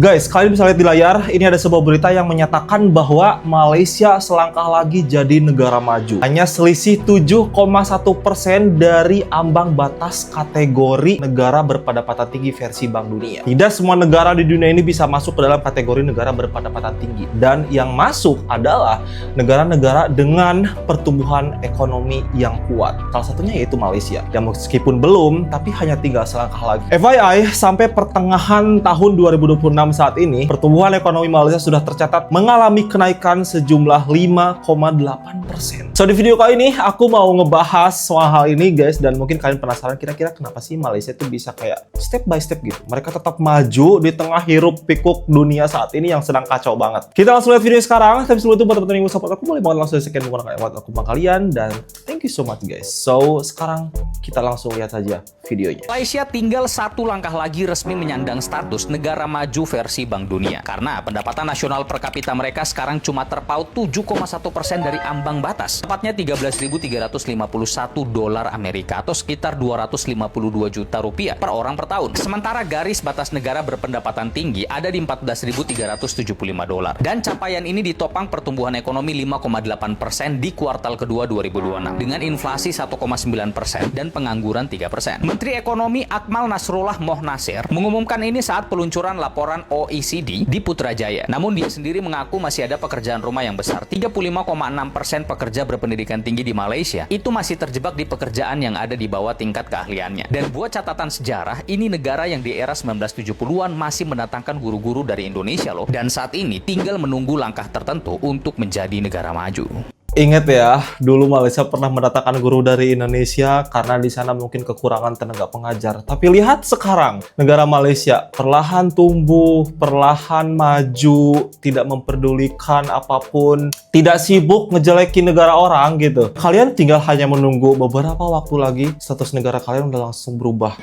Guys, kalian bisa lihat di layar, ini ada sebuah berita yang menyatakan bahwa Malaysia selangkah lagi jadi negara maju. Hanya selisih 7,1% dari ambang batas kategori negara berpendapatan tinggi versi Bank Dunia. Tidak semua negara di dunia ini bisa masuk ke dalam kategori negara berpendapatan tinggi. Dan yang masuk adalah negara-negara dengan pertumbuhan ekonomi yang kuat. Salah satunya yaitu Malaysia. Yang meskipun belum, tapi hanya tinggal selangkah lagi. FYI, sampai pertengahan tahun 2026 saat ini, pertumbuhan ekonomi Malaysia sudah tercatat mengalami kenaikan sejumlah 5,8%. So, di video kali ini aku mau ngebahas soal hal ini guys, dan mungkin kalian penasaran kira-kira kenapa sih Malaysia itu bisa kayak step by step gitu. Mereka tetap maju di tengah hiruk pikuk dunia saat ini yang sedang kacau banget. Kita langsung lihat video sekarang, tapi sebelum itu buat teman-teman yang mau support aku, boleh banget langsung sekian menggunakan akun kalian, dan thank you so much guys. So, sekarang kita langsung lihat saja videonya. Malaysia tinggal satu langkah lagi resmi menyandang status negara maju versi Bank Dunia. Karena pendapatan nasional per kapita mereka sekarang cuma terpaut 7,1% dari ambang batas. Tepatnya 13.351 dolar Amerika atau sekitar 252 juta rupiah per orang per tahun. Sementara garis batas negara berpendapatan tinggi ada di 14.375 dolar. Dan capaian ini ditopang pertumbuhan ekonomi 5,8% di kuartal kedua 2026 dengan inflasi 1,9% dan pengangguran 3%. Menteri Ekonomi Akmal Nasrullah Mohnasir mengumumkan ini saat peluncuran laporan OECD di Putrajaya. Namun dia sendiri mengaku masih ada pekerjaan rumah yang besar. 35,6% pekerja berpendidikan tinggi di Malaysia itu masih terjebak di pekerjaan yang ada di bawah tingkat keahliannya. Dan buat catatan sejarah, ini negara yang di era 1970-an masih mendatangkan guru-guru dari Indonesia loh. Dan saat ini tinggal menunggu langkah tertentu untuk menjadi negara maju. Ingat ya, dulu Malaysia pernah mendatangkan guru dari Indonesia karena di sana mungkin kekurangan tenaga pengajar. Tapi lihat sekarang, negara Malaysia perlahan tumbuh, perlahan maju, tidak memperdulikan apapun, tidak sibuk ngejelekin negara orang gitu. Kalian tinggal hanya menunggu beberapa waktu lagi, status negara kalian udah langsung berubah.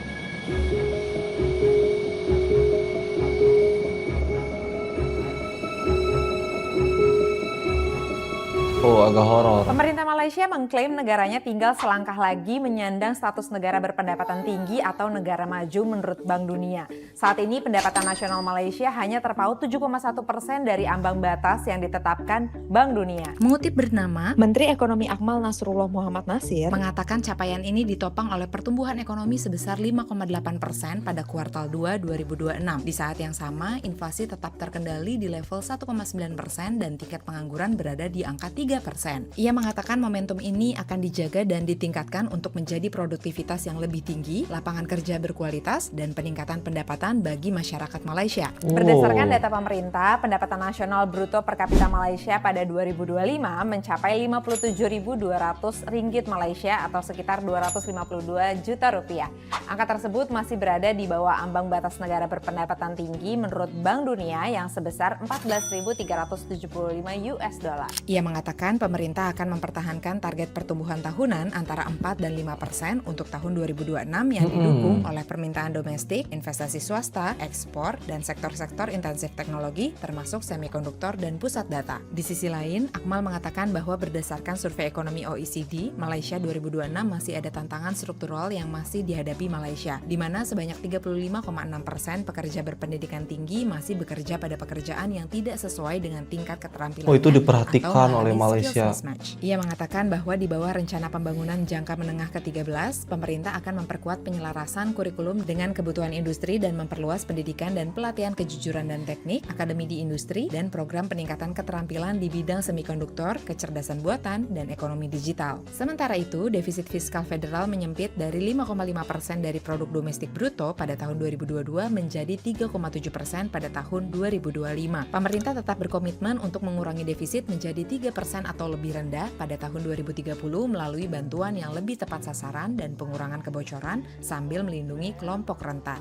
Oh, agak horor. Pemerintah Malaysia mengklaim negaranya tinggal selangkah lagi menyandang status negara berpendapatan tinggi atau negara maju menurut Bank Dunia. Saat ini pendapatan nasional Malaysia hanya terpaut 7,1% dari ambang batas yang ditetapkan Bank Dunia. Mengutip bernama, Menteri Ekonomi Akmal Nasrullah Muhammad Nasir mengatakan capaian ini ditopang oleh pertumbuhan ekonomi sebesar 5,8% pada kuartal 2 2026. Di saat yang sama, inflasi tetap terkendali di level 1,9% dan tingkat pengangguran berada di angka 3%. Ia mengatakan momentum ini akan dijaga dan ditingkatkan untuk menjadi produktivitas yang lebih tinggi, lapangan kerja berkualitas, dan peningkatan pendapatan bagi masyarakat Malaysia. Berdasarkan data pemerintah, pendapatan nasional bruto per kapita Malaysia pada 2025 mencapai 57.200 ringgit Malaysia atau sekitar 252 juta rupiah. Angka tersebut masih berada di bawah ambang batas negara berpendapatan tinggi menurut Bank Dunia yang sebesar 14.375 US dollar. Ia mengatakan pemerintah akan mempertahankan target pertumbuhan tahunan antara 4 dan 5% untuk tahun 2026 yang didukung oleh permintaan domestik, investasi swasta, ekspor, dan sektor-sektor intensif teknologi termasuk semikonduktor dan pusat data. Di sisi lain, Akmal mengatakan bahwa berdasarkan survei ekonomi OECD, Malaysia 2026 masih ada tantangan struktural yang masih dihadapi Malaysia, di mana sebanyak 35,6% pekerja berpendidikan tinggi masih bekerja pada pekerjaan yang tidak sesuai dengan tingkat keterampilan. Oh, itu diperhatikan oleh Malaysia. Ia mengatakan bahwa di bawah rencana pembangunan jangka menengah ke-13, pemerintah akan memperkuat penyelarasan kurikulum dengan kebutuhan industri dan memperluas pendidikan dan pelatihan kejujuran dan teknik, akademi di industri, dan program peningkatan keterampilan di bidang semikonduktor, kecerdasan buatan, dan ekonomi digital. Sementara itu, defisit fiskal federal menyempit dari 5,5% dari produk domestik bruto pada tahun 2022 menjadi 3,7% pada tahun 2025. Pemerintah tetap berkomitmen untuk mengurangi defisit menjadi 3% atau lebih rendah pada tahun 2030 melalui bantuan yang lebih tepat sasaran dan pengurangan kebocoran sambil melindungi kelompok rentan.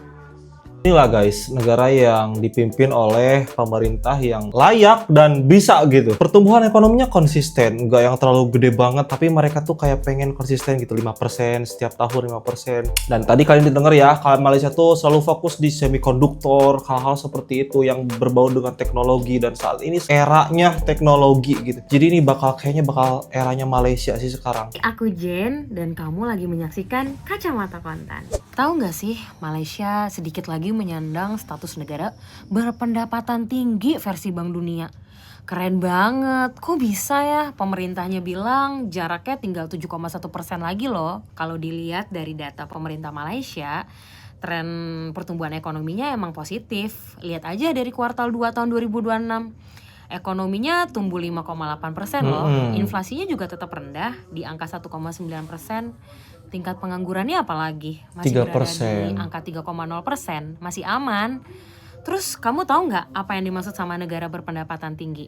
Inilah guys, negara yang dipimpin oleh pemerintah yang layak dan bisa gitu. Pertumbuhan ekonominya konsisten, nggak yang terlalu gede banget, tapi mereka tuh kayak pengen konsisten gitu, 5% setiap tahun 5%. Dan tadi kalian didengar ya, kalau Malaysia tuh selalu fokus di semikonduktor, hal-hal seperti itu yang berbau dengan teknologi, dan saat ini eranya teknologi gitu. Jadi ini kayaknya bakal eranya Malaysia sih sekarang. Aku Jen, dan kamu lagi menyaksikan Kacamata Konten. Tahu nggak sih, Malaysia sedikit lagi lagi menyandang status negara berpendapatan tinggi versi Bank Dunia. Keren banget, kok bisa ya? Pemerintahnya bilang jaraknya tinggal 7,1% lagi loh. Kalau dilihat dari data pemerintah Malaysia, tren pertumbuhan ekonominya emang positif. Lihat aja dari kuartal 2 tahun 2026. Ekonominya tumbuh 5,8% loh. Inflasinya juga tetap rendah di angka 1,9%. Tingkat penganggurannya apalagi? Masih 3%. berada di angka 3,0%. Masih aman. Terus kamu tahu nggak apa yang dimaksud sama negara berpendapatan tinggi?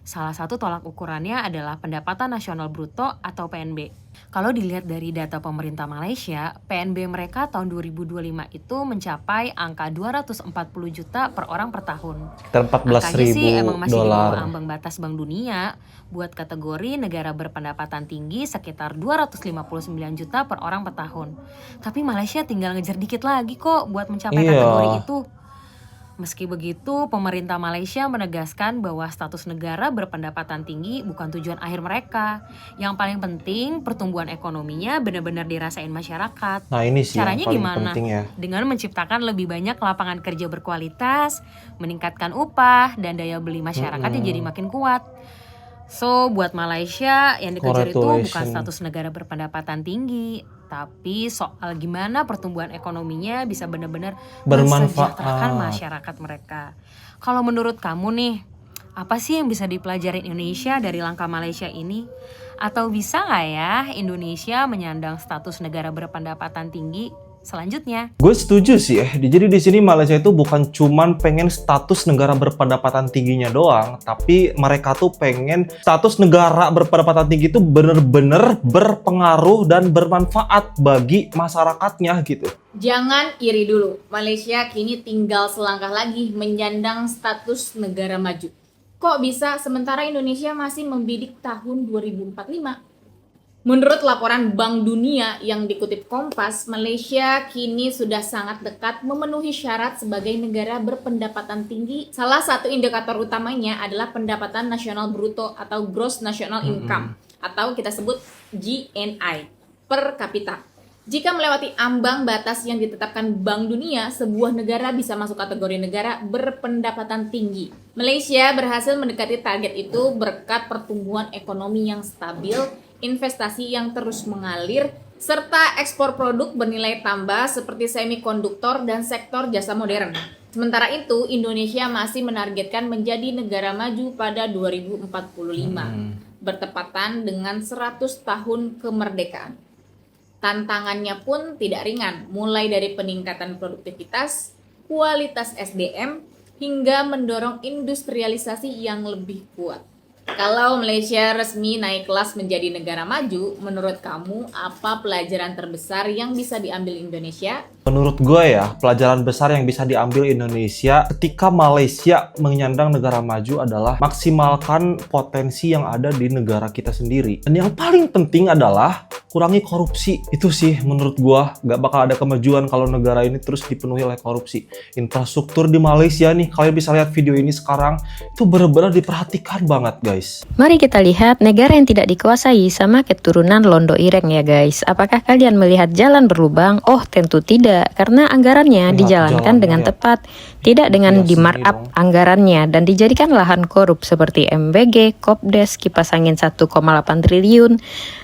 Salah satu tolak ukurannya adalah pendapatan nasional bruto atau PNB. Kalau dilihat dari data pemerintah Malaysia, PNB mereka tahun 2025 itu mencapai angka 240 juta per orang per tahun. Sekitar Angkanya sih emang masih di bawah $14.000. ambang batas Bank Dunia. Buat kategori negara berpendapatan tinggi sekitar 259 juta per orang per tahun. Tapi Malaysia tinggal ngejar dikit lagi kok buat mencapai Iya. kategori itu. Meski begitu, pemerintah Malaysia menegaskan bahwa status negara berpendapatan tinggi bukan tujuan akhir mereka. Yang paling penting, pertumbuhan ekonominya benar-benar dirasain masyarakat. Nah ini sih Caranya yang paling gimana? penting ya. Dengan menciptakan lebih banyak lapangan kerja berkualitas, meningkatkan upah, dan daya beli masyarakatnya jadi makin kuat. So, buat Malaysia yang dikejar itu bukan Congratulations. status negara berpendapatan tinggi, tapi soal gimana pertumbuhan ekonominya bisa benar-benar Bermanfaat. mensejahterakan masyarakat mereka. Kalau menurut kamu nih, apa sih yang bisa dipelajari Indonesia dari langkah Malaysia ini? Atau bisa nggak ya Indonesia menyandang status negara berpendapatan tinggi selanjutnya? Gue setuju sih. Jadi di sini Malaysia itu bukan cuman pengen status negara berpendapatan tingginya doang, tapi mereka tuh pengen status negara berpendapatan tinggi itu bener-bener berpengaruh dan bermanfaat bagi masyarakatnya gitu. Jangan iri dulu, Malaysia kini tinggal selangkah lagi menyandang status negara maju. Kok bisa sementara Indonesia masih membidik tahun 2045? Menurut laporan Bank Dunia yang dikutip Kompas, Malaysia kini sudah sangat dekat memenuhi syarat sebagai negara berpendapatan tinggi. Salah satu indikator utamanya adalah pendapatan nasional bruto atau Gross National Income atau kita sebut GNI per kapita. Jika melewati ambang batas yang ditetapkan Bank Dunia, sebuah negara bisa masuk kategori negara berpendapatan tinggi. Malaysia berhasil mendekati target itu berkat pertumbuhan ekonomi yang stabil, investasi yang terus mengalir, serta ekspor produk bernilai tambah seperti semikonduktor dan sektor jasa modern. Sementara itu, Indonesia masih menargetkan menjadi negara maju pada 2045, bertepatan dengan 100 tahun kemerdekaan. Tantangannya pun tidak ringan, mulai dari peningkatan produktivitas, kualitas SDM, hingga mendorong industrialisasi yang lebih kuat. Kalau Malaysia resmi naik kelas menjadi negara maju, menurut kamu apa pelajaran terbesar yang bisa diambil Indonesia? Menurut gue ya, pelajaran besar yang bisa diambil Indonesia ketika Malaysia menyandang negara maju adalah maksimalkan potensi yang ada di negara kita sendiri. Dan yang paling penting adalah kurangi korupsi. Itu sih menurut gue, gak bakal ada kemajuan kalau negara ini terus dipenuhi oleh korupsi. Infrastruktur di Malaysia nih, kalian bisa lihat video ini sekarang, itu benar-benar diperhatikan banget guys. Mari kita lihat negara yang tidak dikuasai sama keturunan Londo Ireng ya guys. Apakah kalian melihat jalan berlubang? Oh tentu tidak, karena anggarannya Lihat dijalankan jalannya dengan ya. tepat, tidak dengan Lihat di sendiri markup dong. anggarannya dan dijadikan lahan korup seperti MBG, Kopdes, kipas angin 1,8 triliun.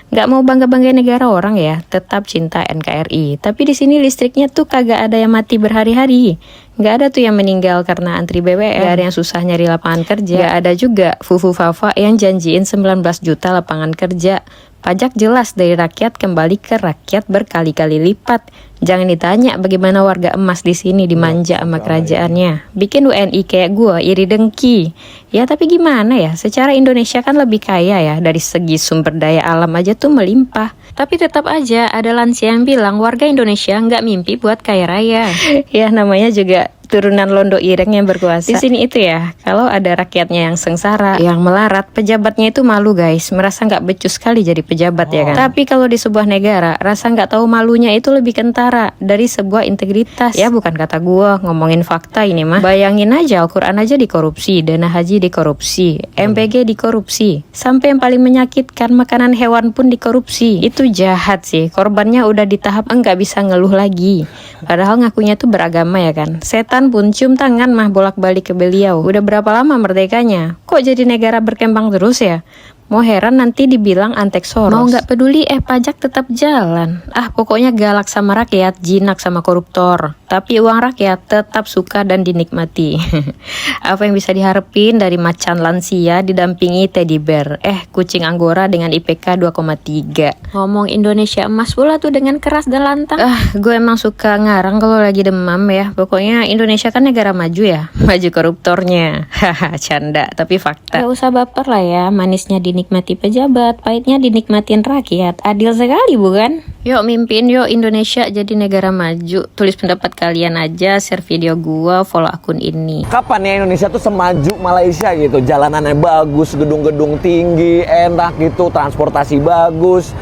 Nggak mau bangga-banggain negara orang ya, tetap cinta NKRI. Tapi di sini listriknya tuh kagak ada yang mati berhari-hari. Nggak ada tuh yang meninggal karena antri BBM. Nggak ada yang susah nyari lapangan kerja. Nggak ada juga Fufu Fafa yang janjiin 19 juta lapangan kerja. Pajak jelas dari rakyat kembali ke rakyat berkali-kali lipat. Jangan ditanya bagaimana warga emas di sini dimanja sama kerajaannya. Bikin WNI kayak gue iri dengki. Ya tapi gimana ya, secara Indonesia kan lebih kaya ya. Dari segi sumber daya alam aja tuh melimpah. Tapi tetap aja ada lansia yang bilang warga Indonesia nggak mimpi buat kaya raya. Ya namanya juga keturunan Londo Ireng yang berkuasa. Di sini itu ya, kalau ada rakyatnya yang sengsara, yang melarat, pejabatnya itu malu guys, merasa nggak becus sekali jadi pejabat ya kan. Tapi kalau di sebuah negara, rasa nggak tahu malunya itu lebih kentara dari sebuah integritas. Ya bukan kata gua, ngomongin fakta ini mah. Bayangin aja, Al-Quran aja dikorupsi, dana haji dikorupsi, MBG dikorupsi, sampai yang paling menyakitkan makanan hewan pun dikorupsi. Itu jahat sih, korbannya udah di tahap enggak bisa ngeluh lagi. Padahal ngakunya tuh beragama ya kan. Setan pun cium tangan mah bolak-balik ke beliau. Udah berapa lama merdekanya? Kok jadi negara berkembang terus ya? Mau heran nanti dibilang antek Soros. Mau nggak peduli pajak tetap jalan. Pokoknya galak sama rakyat, jinak sama koruptor. Tapi uang rakyat tetap suka dan dinikmati. Apa yang bisa diharapin dari macan lansia didampingi teddy bear? Kucing Anggora dengan IPK 2,3. Ngomong Indonesia emas pula tuh dengan keras dan lantang. Gue emang suka ngarang kalau lagi demam ya. Pokoknya Indonesia kan negara maju ya. Maju koruptornya. Haha, canda. Tapi fakta. Gak usah baper lah ya, manisnya dinikmati pejabat, pahitnya dinikmatin rakyat. Adil sekali bukan? Yuk mimpin, yuk Indonesia jadi negara maju. Tulis pendapat kalian aja, share video gua, follow akun ini. Kapan ya Indonesia tuh semaju Malaysia gitu? Jalanannya bagus, gedung-gedung tinggi, enak gitu, transportasi bagus.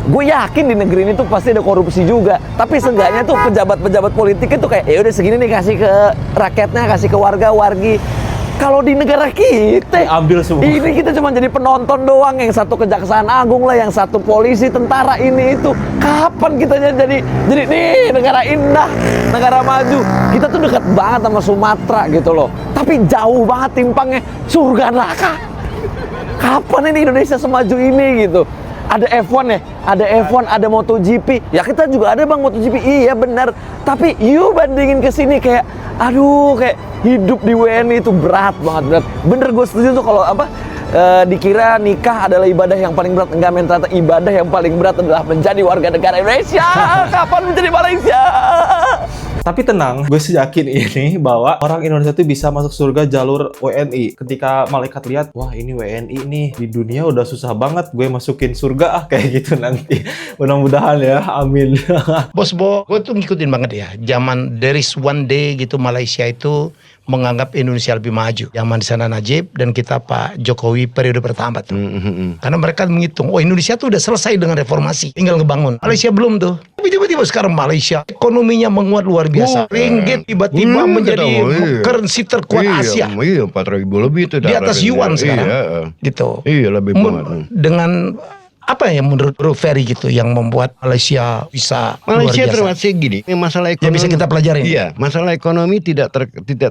Gue yakin di negeri ini tuh pasti ada korupsi juga. Tapi seenggaknya tuh pejabat-pejabat politik itu kayak ya udah segini nih kasih ke rakyatnya, kasih ke warga-wargi. Kalau di negara kita ambil semua. Ini kita cuma jadi penonton doang, yang satu kejaksaan agung lah, yang satu polisi, tentara, ini itu. Kapan kita jadi nih negara indah, negara maju. Kita tuh dekat banget sama Sumatera gitu loh. Tapi jauh banget timpangnya, surga neraka. Kapan ini Indonesia semaju ini gitu? Ada F1 ya, ada F1, ada MotoGP. Ya kita juga ada bang MotoGP, iya benar. Tapi you bandingin ke sini kayak, aduh kayak hidup di WNI itu berat banget. Bener gue setuju tuh kalau dikira nikah adalah ibadah yang paling berat. Enggak men, ternyata ibadah yang paling berat adalah menjadi warga negara Indonesia. Kapan menjadi Malaysia? Tapi tenang, gue sih yakin ini bahwa orang Indonesia tuh bisa masuk surga jalur WNI. Ketika malaikat lihat, wah ini WNI nih, di dunia udah susah banget, gue masukin surga kayak gitu nanti. Mudah-mudahan ya, amin. Bos, gue tuh ngikutin banget ya. Zaman there is one day gitu Malaysia itu menganggap Indonesia lebih maju. Zaman di sana Najib dan kita Pak Jokowi periode pertama tuh. Karena mereka menghitung, oh Indonesia tuh udah selesai dengan reformasi, tinggal ngebangun. Malaysia belum tuh. Tapi tiba-tiba sekarang Malaysia ekonominya menguat luar biasa. Ringgit tiba-tiba menjadi currency terkuat Asia. Iya, 4.000 lebih itu. Di atas yuan sekarang. Gitu. Iya, lebih banget. Dengan apa yang menurut Bro Ferry gitu yang membuat Malaysia bisa Malaysia termasuk gini, masalah ekonomi yang bisa kita pelajarin. Iya, masalah ekonomi tidak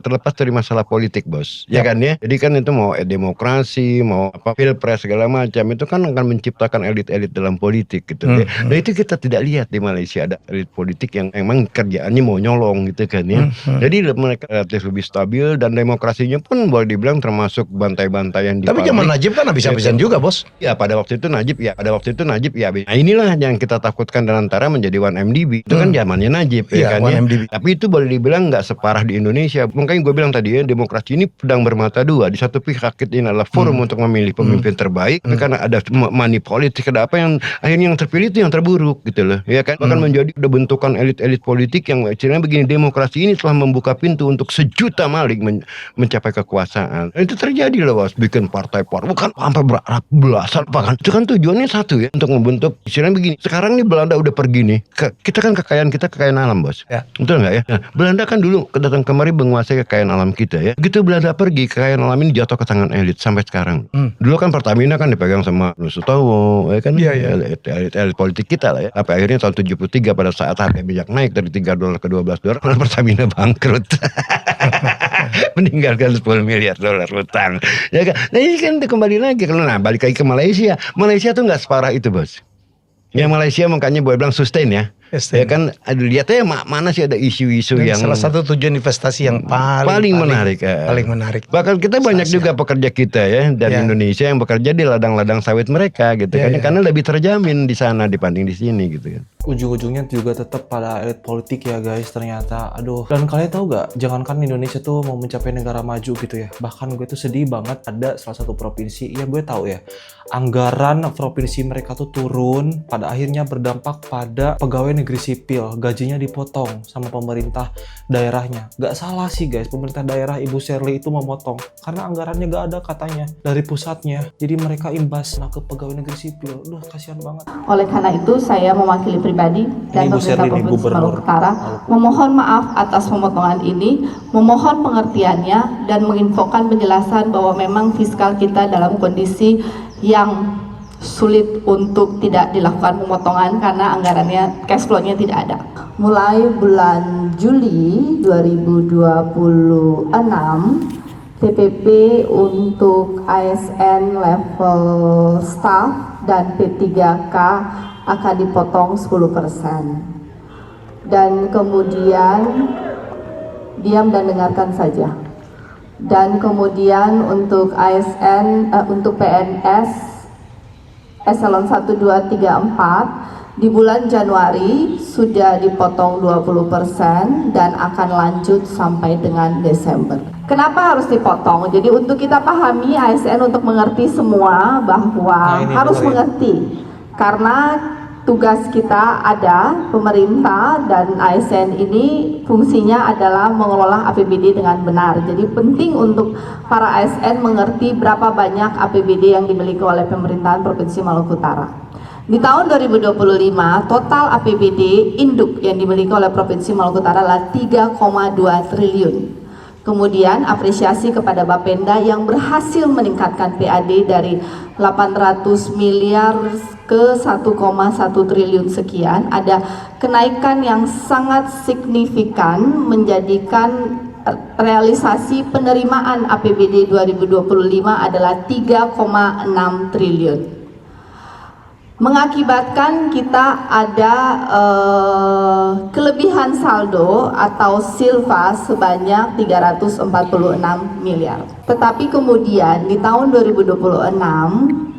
terlepas dari masalah politik, bos. Ya kan ya. Jadi kan itu mau demokrasi, mau pilpres segala macam itu kan akan menciptakan elit-elit dalam politik gitu. Ya. Dan itu kita tidak lihat di Malaysia ada elit politik yang emang kerjaannya mau nyolong gitu kan ya. Jadi mereka relatif lebih stabil dan demokrasinya pun boleh dibilang termasuk bantai-bantaian di. Tapi zaman Najib kan habis-habisan juga, bos. Ya pada waktu itu Najib ya. Nah inilah yang kita takutkan dan antara menjadi 1MDB. Itu kan zamannya Najib ya kan ya. Tapi itu boleh dibilang nggak separah di Indonesia. Makanya gue bilang tadi ya, demokrasi ini pedang bermata dua. Di satu pihak ini adalah forum untuk memilih pemimpin terbaik. Karena ada money politik, ada apa yang akhirnya yang terpilih itu yang terburuk gitu loh. Ya kan. Bahkan menjadi udah bentukan elit-elit politik yang istilahnya begini, demokrasi ini telah membuka pintu untuk sejuta maling mencapai kekuasaan. Dan itu terjadi loh, bos. Bikin partai-partai bukan sampai belasan bahkan. Itu kan tujuannya satu ya, untuk membentuk istilahnya begini. Sekarang nih Belanda udah pergi nih. Kita kan kekayaan alam, bos. Ya. Betul nggak ya? Nah, Belanda kan dulu datang kemari menguasai kekayaan alam kita ya. Begitu Belanda pergi, kekayaan alam ini jatuh ke tangan elit sampai sekarang. Dulu kan Pertamina kan dipegang sama Sutowo, ya kan? Elit politik kita lah ya. Sampai akhirnya tahun 73 pada saat harga minyak naik dari $3 ke $12, Pertamina bangkrut. Meninggalkan $10 miliar hutang. Ya kan? Nah ini kan kembali lagi kalau balik lagi ke Malaysia. Malaysia tuh nggak separah itu, bos. Ya Malaysia makanya boleh bilang sustain ya. Ya kan, lihat aja mana sih ada isu-isu yang salah satu tujuan investasi yang paling menarik. Paling menarik. Bahkan kita banyak juga pekerja kita ya dari Indonesia yang bekerja di ladang-ladang sawit mereka gitu kan. Karena lebih terjamin di sana dibanding di sini gitu kan. Ujung-ujungnya juga tetap pada elit politik ya guys ternyata. Aduh. Dan kalian tahu gak, jangankan Indonesia tuh mau mencapai negara maju gitu ya. Bahkan gue tuh sedih banget ada salah satu provinsi, ya gue tahu ya, anggaran provinsi mereka tuh turun, pada akhirnya berdampak pada pegawai negeri sipil, gajinya dipotong sama pemerintah daerahnya. Gak salah sih guys, pemerintah daerah Ibu Shirley itu memotong karena anggarannya gak ada katanya dari pusatnya. Jadi mereka imbas ke pegawai negeri sipil. Duh, kasihan banget. Oleh karena itu, saya mewakili pribadi dan pemerintah Provinsi Maluku Utara memohon maaf atas pemotongan ini, memohon pengertiannya dan menginfokan penjelasan bahwa memang fiskal kita dalam kondisi yang sulit untuk tidak dilakukan pemotongan karena anggarannya, cash flow-nya tidak ada. Mulai bulan Juli 2026, TPP untuk ASN level staff dan P3K akan dipotong 10%. Dan kemudian diam dan dengarkan saja. Dan kemudian untuk ASN, untuk PNS eselon 1, 2, 3, 4 di bulan Januari sudah dipotong 20% dan akan lanjut sampai dengan Desember. Kenapa harus dipotong? Jadi untuk kita pahami, ASN untuk mengerti semua bahwa harus mengerti karena tugas kita ada, pemerintah dan ASN ini fungsinya adalah mengelola APBD dengan benar. Jadi penting untuk para ASN mengerti berapa banyak APBD yang dimiliki oleh pemerintahan Provinsi Maluku Utara. Di tahun 2025, total APBD induk yang dimiliki oleh Provinsi Maluku Utara adalah 3,2 triliun. Kemudian apresiasi kepada Bapenda yang berhasil meningkatkan PAD dari 800 miliar ke 1,1 triliun sekian. Ada kenaikan yang sangat signifikan menjadikan realisasi penerimaan APBD 2025 adalah 3,6 triliun. Mengakibatkan kita ada kelebihan saldo atau silva sebanyak 346 miliar. Tetapi kemudian di tahun 2026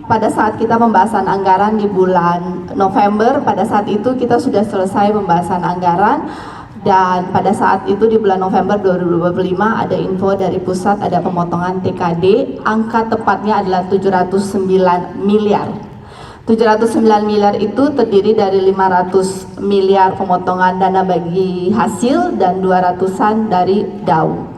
pada saat kita pembahasan anggaran di bulan November, pada saat itu kita sudah selesai pembahasan anggaran dan pada saat itu di bulan November 2025 ada info dari pusat ada pemotongan TKD, angka tepatnya adalah 709 miliar. 709 miliar itu terdiri dari 500 miliar pemotongan dana bagi hasil dan 200-an dari DAU.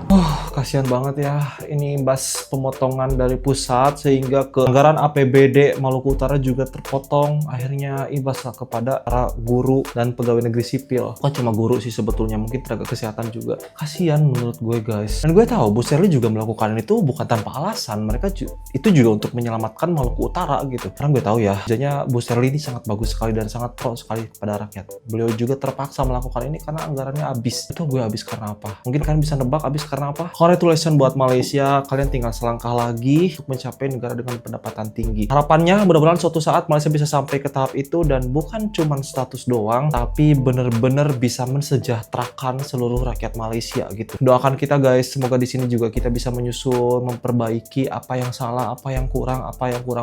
Kasihan banget ya, ini imbas pemotongan dari pusat sehingga ke anggaran APBD Maluku Utara juga terpotong. Akhirnya imbas kepada para guru dan pegawai negeri sipil. Bukan cuma guru sih sebetulnya, mungkin tenaga kesehatan juga. Kasihan menurut gue guys. Dan gue tahu Bu Shirley juga melakukan itu bukan tanpa alasan. Mereka itu juga untuk menyelamatkan Maluku Utara gitu. Karena gue tahu ya, kerjanya Bu Shirley ini sangat bagus sekali dan sangat pro sekali pada rakyat. Beliau juga terpaksa melakukan ini karena anggarannya habis. Itu gue habis karena apa? Mungkin kalian bisa nebak habis karena apa? Congratulations buat Malaysia, kalian tinggal selangkah lagi untuk mencapai negara dengan pendapatan tinggi. Harapannya mudah-mudahan suatu saat Malaysia bisa sampai ke tahap itu dan bukan cuma status doang, tapi bener-bener bisa mensejahterakan seluruh rakyat Malaysia gitu. Doakan kita guys, semoga di sini juga kita bisa menyusul, memperbaiki apa yang salah, apa yang kurang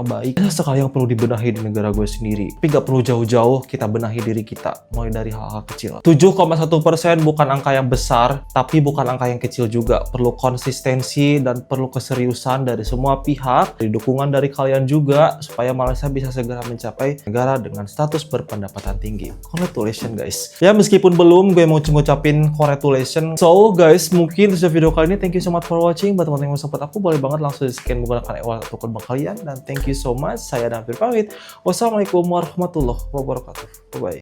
baik. Ada sekali yang perlu dibenahi di negara gue sendiri. Tapi gak perlu jauh-jauh kita benahi diri kita, mulai dari hal-hal kecil. 7,1% bukan angka yang besar, tapi bukan angka yang kecil juga. Perlu konsistensi dan perlu keseriusan dari semua pihak, dari dukungan dari kalian juga supaya Malaysia bisa segera mencapai negara dengan status berpendapatan tinggi. Congratulations guys. Ya meskipun belum, gue mau ngucapin congratulations. So guys, mungkin itu video kali ini. Thank you so much for watching. Buat teman-teman yang mau support aku, boleh banget langsung di-scan menggunakan e-wallet atau kode kalian. Dan thank you so much. Saya Danfir pamit. Wassalamualaikum warahmatullahi wabarakatuh. Bye bye.